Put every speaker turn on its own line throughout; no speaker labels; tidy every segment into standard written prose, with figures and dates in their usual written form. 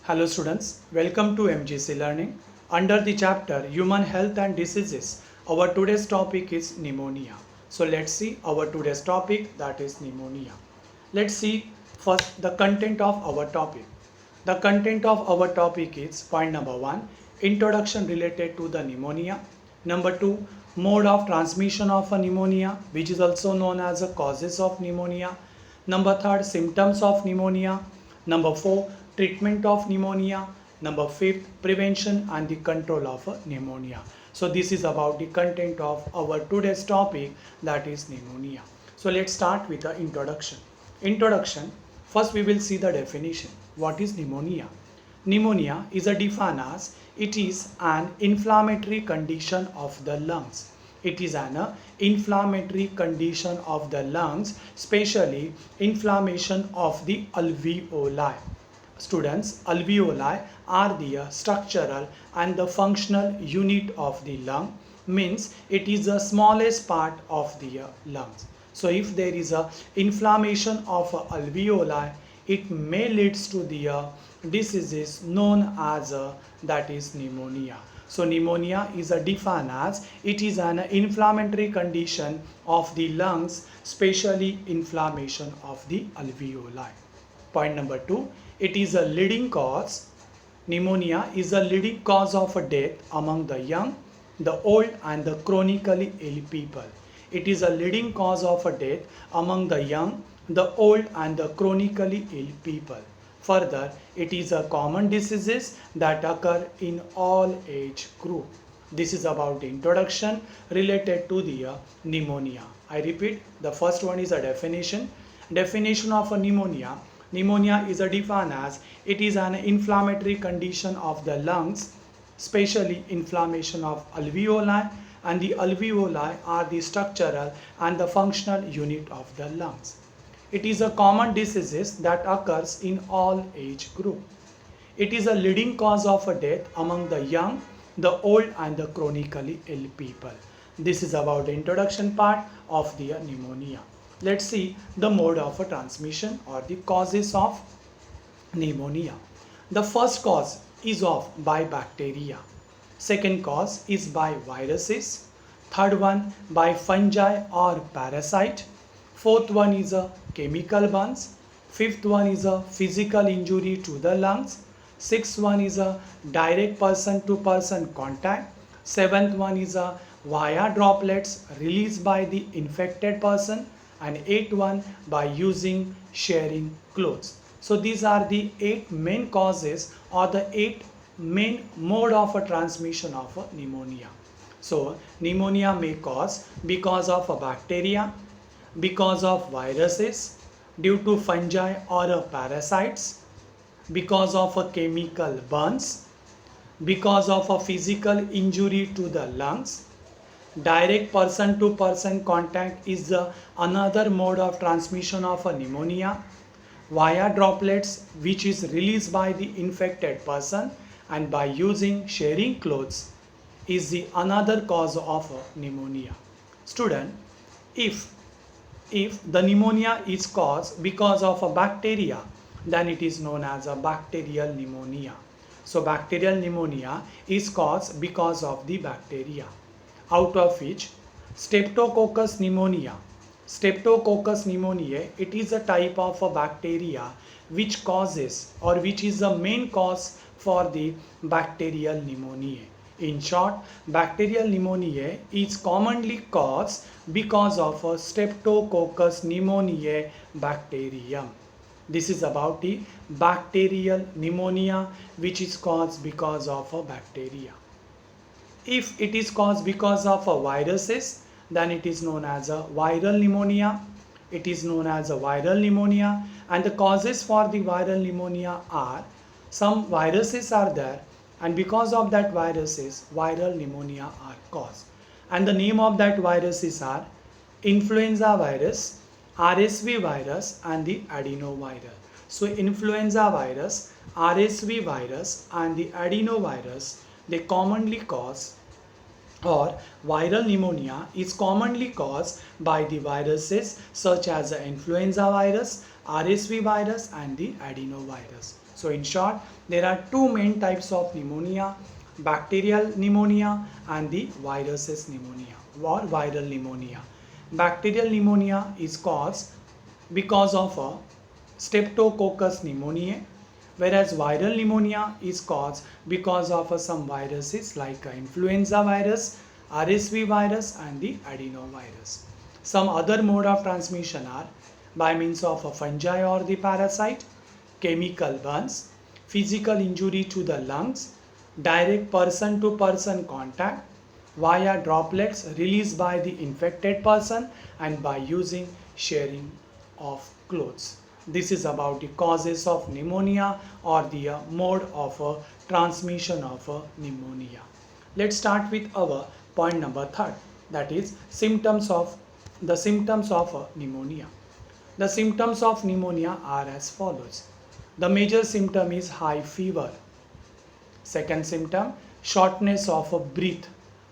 Hello students, welcome to MGC Learning. Under the chapter Human Health and Diseases, our today's topic is pneumonia. So let's see our today's topic, that is pneumonia. Let's see first the content of our topic. The content of our topic is point number 1, introduction related to the pneumonia. Number 2, mode of transmission of a pneumonia, which is also known as the causes of pneumonia. Number 3, symptoms of pneumonia. Number 4, treatment of pneumonia. Number 5, prevention and the control of pneumonia. So this is about the content of our today's topic, that is pneumonia. So let's start with the introduction. Introduction. First we will see the definition. What is pneumonia? Pneumonia is a defined as it is an inflammatory condition of the lungs. It is an inflammatory condition of the lungs, especially inflammation of the alveoli. Students, alveoli are the structural and the functional unit of the lung, means it is the smallest part of the lungs. So if there is a inflammation of alveoli, it may leads to the diseases known as that is pneumonia. So pneumonia is a defined as it is an inflammatory condition of the lungs, especially inflammation of the alveoli. Point number 2, it is a leading cause. Pneumonia is a leading cause of death among the young, the old and the chronically ill people. It is a leading cause of death among the young, the old and the chronically ill people. Further, it is a common diseases that occur in all age group. This is about the introduction related to the pneumonia. I repeat, the first one is a definition. Definition of a pneumonia. Pneumonia is a defined as it is an inflammatory condition of the lungs, especially inflammation of alveoli, and the alveoli are the structural and the functional unit of the lungs. It is a common disease that occurs in all age group. It is a leading cause of death among the young, the old and the chronically ill people. This is about the introduction part of the pneumonia. Let's see the mode of transmission or the causes of pneumonia. The first cause is by bacteria. Second cause is by viruses. Third one by fungi or parasite. Fourth one is a chemical burns. Fifth one is a physical injury to the lungs. Sixth one is a direct person to person contact. Seventh one is a via droplets released by the infected person. And eighth one by using sharing clothes. So these are the 8 main causes or the 8 main mode of a transmission of a pneumonia. So pneumonia may cause because of a bacteria, because of viruses, due to fungi or parasites, because of a chemical burns, because of a physical injury to the lungs. Direct person to person contact is another mode of transmission of a pneumonia. Via droplets, which is released by the infected person, and by using sharing clothes is the another cause of pneumonia. Student, if the pneumonia is caused because of a bacteria, then it is known as a bacterial pneumonia. So bacterial pneumonia is caused because of the bacteria, out of which Streptococcus pneumonia. Streptococcus pneumoniae, it is a type of a bacteria which causes or which is the main cause for the bacterial pneumoniae. In short, bacterial pneumoniae is commonly caused because of a Streptococcus pneumoniae bacterium. This is about the bacterial pneumonia which is caused because of a bacteria. If it is caused because of a viruses, then it is known as a viral pneumonia. It is known as a viral pneumonia, and the causes for the viral pneumonia are some viruses are there, and because of that viruses, viral pneumonia are caused. And the name of that viruses are influenza virus, RSV virus and the adenovirus. So influenza virus, RSV virus and the adenovirus, they commonly cause, or viral pneumonia is commonly caused by the viruses such as the influenza virus, RSV virus and the adenovirus. So in short, there are two main types of pneumonia: bacterial pneumonia and the viruses pneumonia or viral pneumonia. Bacterial pneumonia is caused because of a Streptococcus pneumoniae, whereas viral pneumonia is caused because of some viruses like influenza virus, RSV virus and the adenovirus. Some other mode of transmission are by means of a fungi or the parasite, chemical burns, physical injury to the lungs, direct person to person contact, via droplets released by the infected person, and by using sharing of clothes. This is about the causes of pneumonia or the mode of transmission of pneumonia. Let's start with our point number third, that is symptoms of pneumonia. The symptoms of pneumonia are as follows. The major symptom is high fever. Second symptom, shortness of breath.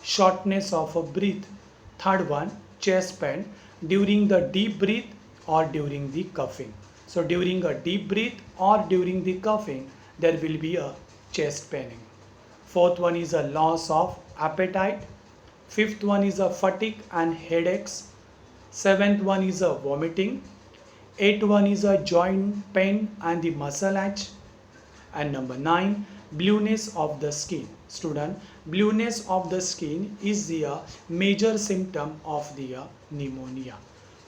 Shortness of breath. Third one, chest pain during the deep breath or during the coughing. So during a deep breath or during the coughing, there will be a chest paining. Fourth one is a loss of appetite. Fifth one is a fatigue and headaches. Seventh one is a vomiting. Eighth one is a joint pain and the muscle ache. And number 9, blueness of the skin. Student, blueness of the skin is the major symptom of the pneumonia.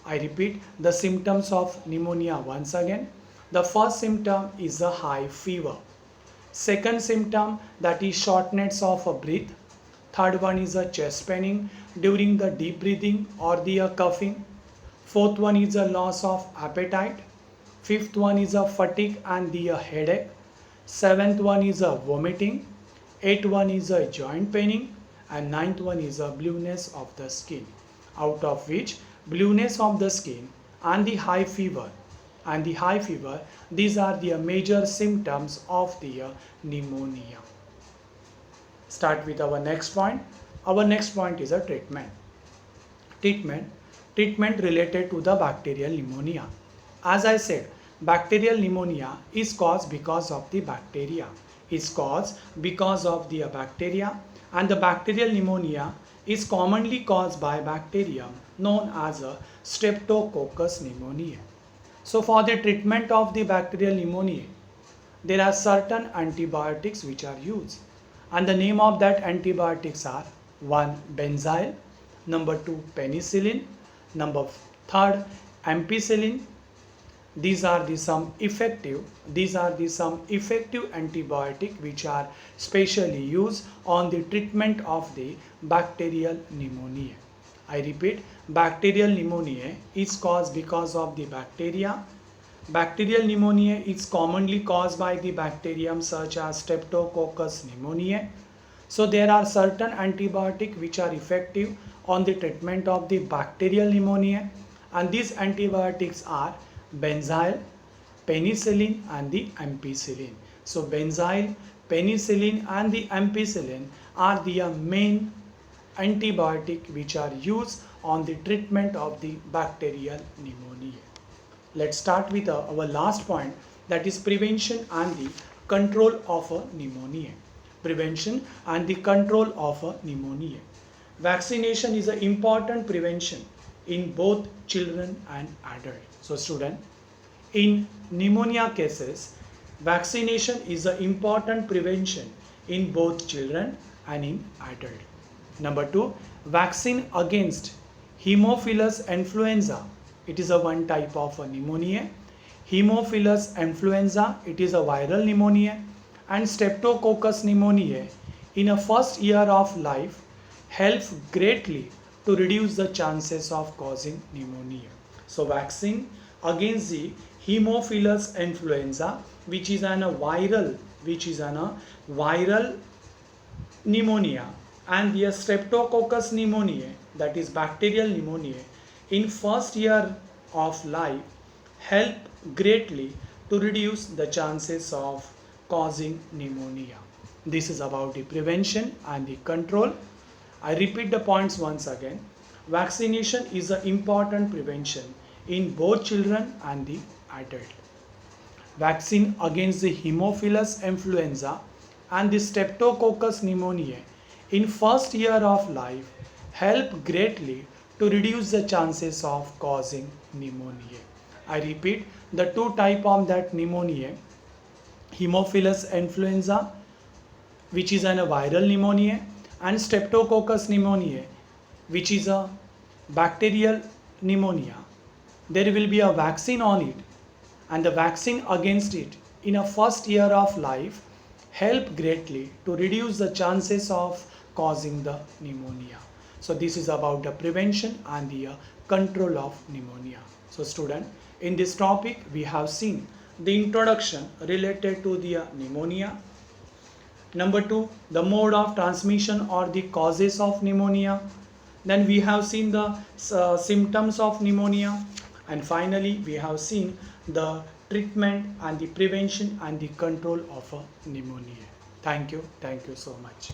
I repeat the symptoms of pneumonia once again. The first symptom is a high fever. Second symptom, that is shortness of breath. Third one is a chest paining during the deep breathing or the coughing. Fourth one is a loss of appetite. Fifth one is a fatigue and the headache. Seventh one is a vomiting. Eighth one is a joint paining. And ninth one is a blueness of the skin. Out of which blueness of the skin and the high fever these are the major symptoms of the pneumonia. Start with our next point. Our next point is a treatment related to the bacterial pneumonia. As I said, bacterial pneumonia is caused because of the bacteria, and the bacterial pneumonia is commonly caused by bacterium known as a Streptococcus pneumoniae. So for the treatment of the bacterial pneumonia, there are certain antibiotics which are used, and the name of that antibiotics are 1. Benzyl, number 2. Penicillin, number 3. Ampicillin. These are the some effective antibiotic which are specially used on the treatment of the bacterial pneumonia. I repeat, bacterial pneumonia is caused because of the bacteria. Bacterial pneumonia is commonly caused by the bacterium such as Streptococcus pneumoniae. So there are certain antibiotics which are effective on the treatment of the bacterial pneumonia, and these antibiotics are benzyl, penicillin and the ampicillin. So benzyl, penicillin and the ampicillin are the main antibiotic which are used on the treatment of the bacterial pneumonia. Let's start with our last point, that is prevention and the control of pneumonia. Prevention and the control of pneumonia. Vaccination is an important prevention in both children and adults. So student, in pneumonia cases, vaccination is an important prevention in both children and in adults. Number 2, vaccine against Haemophilus influenza. It is a one type of pneumonia. Haemophilus influenza, it is a viral pneumonia, and Streptococcus pneumoniae in a first year of life help greatly to reduce the chances of causing pneumonia. So vaccine against the Haemophilus influenza, which is a viral pneumonia, and the Streptococcus pneumoniae, that is bacterial pneumonia, in first year of life help greatly to reduce the chances of causing pneumonia. This is about the prevention and the control. I repeat the points once again. Vaccination is an important prevention in both children and the adult. vaccine against the Haemophilus influenza and the Streptococcus pneumoniae in first year of life help greatly to reduce the chances of causing pneumonia. I repeat, the two type of that pneumonia, Haemophilus influenza, which is a viral pneumonia, and Streptococcus pneumoniae, which is a bacterial pneumonia. There will be a vaccine on it, and the vaccine against it in a first year of life help greatly to reduce the chances of causing the pneumonia. So this is about the prevention and the control of pneumonia. So student, in this topic we have seen the introduction related to the pneumonia. Number 2, the mode of transmission or the causes of pneumonia. Then we have seen the symptoms of pneumonia. And finally, we have seen the treatment and the prevention and the control of a pneumonia. Thank you so much.